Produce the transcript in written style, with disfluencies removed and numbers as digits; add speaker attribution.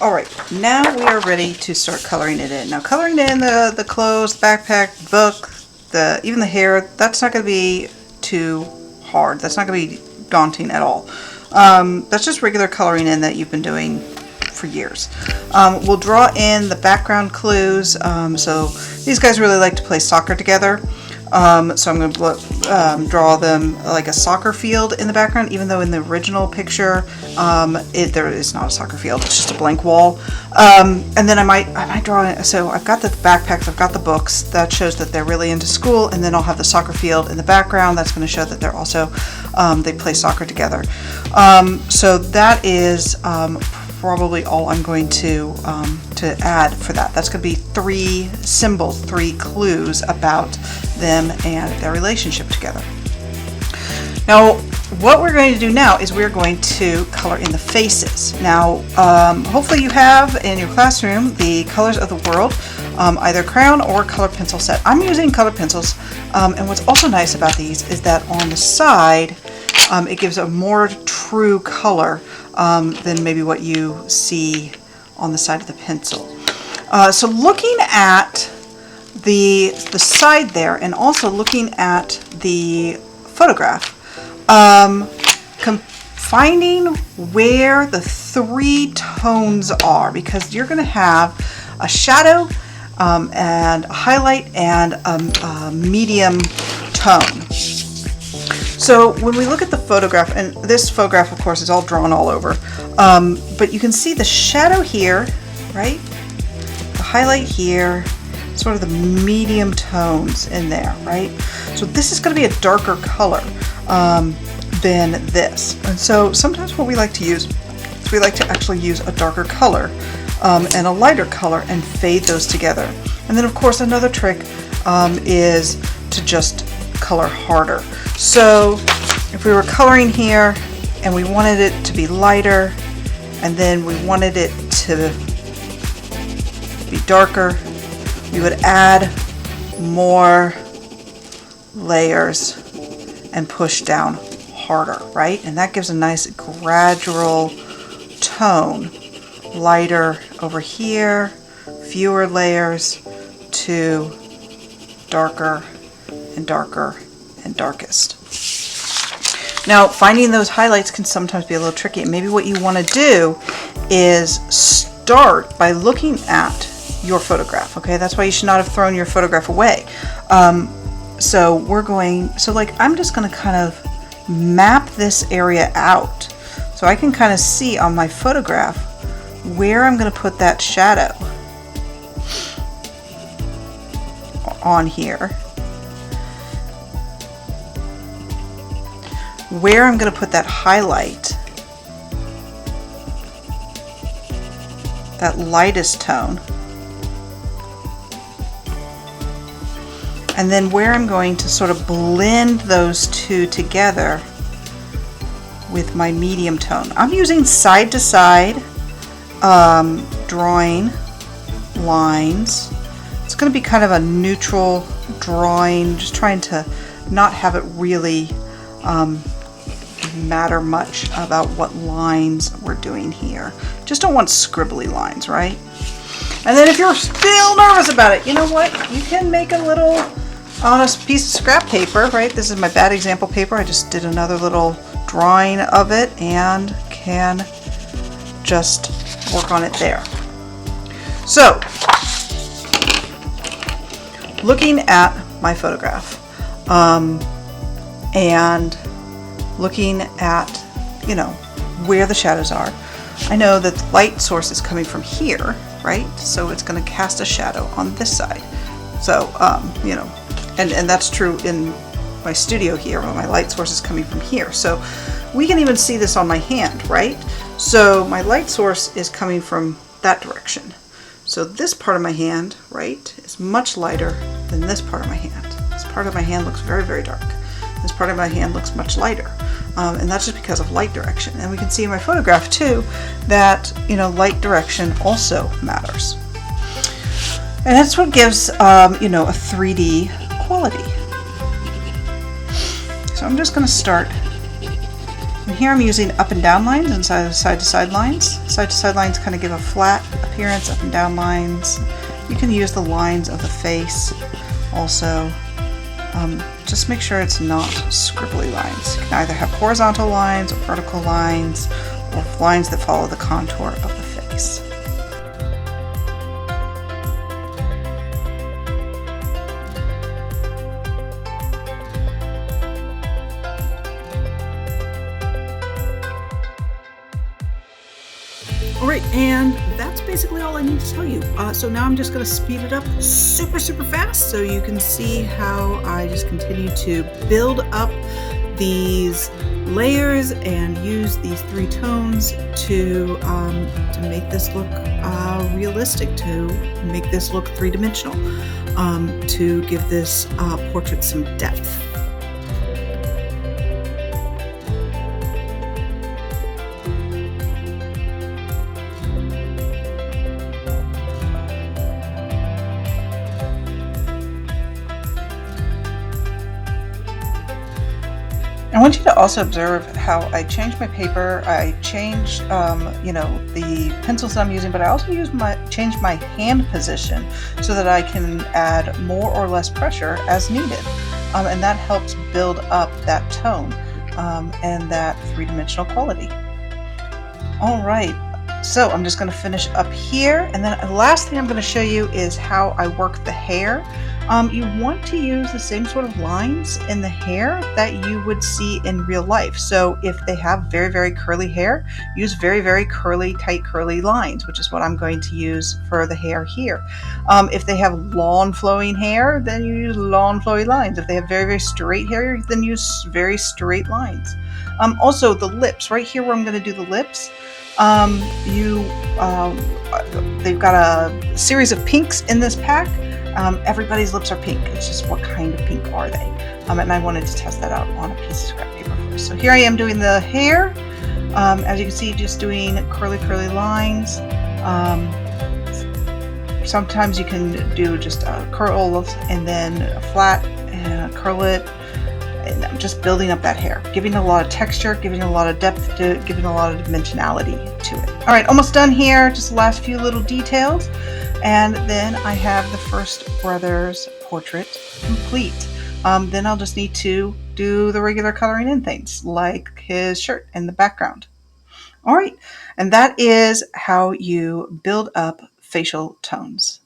Speaker 1: All right, now we are ready to start coloring it in. Now coloring in the clothes, backpack, book, even the hair, that's not going to be too hard. That's not going to be daunting at all. That's just regular coloring in that you've been doing for years. We'll draw in the background clues. So these guys really like to play soccer together. So I'm going to draw them like a soccer field in the background, even though in the original picture there is not a soccer field, it's just a blank wall. And then I might draw, so I've got the backpacks, I've got the books, that shows that they're really into school, and then I'll have the soccer field in the background. That's going to show that they're also, they play soccer together. So that is probably all I'm going to add for that. That's going to be 3 symbols, 3 clues about them and their relationship together. Now, what we're going to do now is we're going to color in the faces. Now, hopefully you have in your classroom the Colors of the World, either crayon or color pencil set. I'm using color pencils, and what's also nice about these is that on the side, it gives a more true color than maybe what you see on the side of the pencil. So looking at the side there, and also looking at the photograph, finding where the 3 tones are, because you're going to have a shadow and a highlight and a medium tone. So when we look at the photograph, and this photograph of course is all drawn all over, but you can see the shadow here, right? The highlight here, sort of the medium tones in there, right? So this is going to be a darker color than this. And so sometimes what we like to use is we like to actually use a darker color and a lighter color and fade those together. And then of course another trick is to just color harder. So if we were coloring here and we wanted it to be lighter and then we wanted it to be darker, we would add more layers and push down harder, right? And that gives a nice gradual tone. Lighter over here, fewer layers, to darker and darker and darkest. Now, finding those highlights can sometimes be a little tricky. Maybe what you want to do is start by looking at your photograph. Okay, that's why you should not have thrown your photograph away. So I'm just going to kind of map this area out so I can kind of see on my photograph where I'm going to put that shadow on here, where I'm going to put that highlight, that lightest tone, and then where I'm going to sort of blend those two together with my medium tone. I'm using side to side drawing lines. It's going to be kind of a neutral drawing, just trying to not have it really matter much about what lines we're doing here. Just don't want scribbly lines, right? And then if you're still nervous about it, you know what? You can make a little on a piece of scrap paper, right? This is my bad example paper. I just did another little drawing of it and can just work on it there. So, looking at my photograph and looking at, you know, where the shadows are, I know that the light source is coming from here, right? So it's going to cast a shadow on this side. So, you know, and that's true in my studio here, where my light source is coming from here. So we can even see this on my hand, right? So my light source is coming from that direction. So this part of my hand, right, is much lighter than this part of my hand. This part of my hand looks very, very dark. This part of my hand looks much lighter. And that's just because of light direction. And we can see in my photograph too that, you know, light direction also matters. And that's what gives, you know, a 3D quality. So I'm just going to start And here I'm using up and down lines and side to side lines. Side to side lines kind of give a flat appearance, up and down lines. You can use the lines of the face also. Just make sure it's not scribbly lines. You can either have horizontal lines or vertical lines or lines that follow the contour of the face. All right, and that's basically all I need to tell you. So now I'm just going to speed it up super fast so you can see how I just continue to build up these layers and use these 3 tones to make this look realistic, to make this look 3-dimensional, to give this portrait some depth. I want you to also observe how I changed my paper. I changed, the pencils that I'm using, but I also changed my hand position so that I can add more or less pressure as needed, and that helps build up that tone and that 3-dimensional quality. All right. So I'm just going to finish up here, and then the last thing I'm going to show you is how I work the hair. You want to use the same sort of lines in the hair that you would see in real life. So if they have very curly hair, use very curly, tight curly lines, which is what I'm going to use for the hair here. If they have long flowing hair, then you use long flowy lines. If they have very straight hair, then use very straight lines. Also the lips, right here where I'm going to do the lips, they've got a series of pinks in this pack. Everybody's lips are pink. It's just what kind of pink are they? And I wanted to test that out on a piece of scrap paper first. So here I am doing the hair. As you can see, just doing curly lines. Sometimes you can do just a curl and then a flat and curl it. And I'm just building up that hair, giving a lot of texture, giving a lot of depth to it, giving a lot of dimensionality to it. All right, almost done here. Just the last few little details. And then I have the First Brothers portrait complete. Then I'll just need to do the regular coloring in things like his shirt in the background. All right, and that is how you build up facial tones.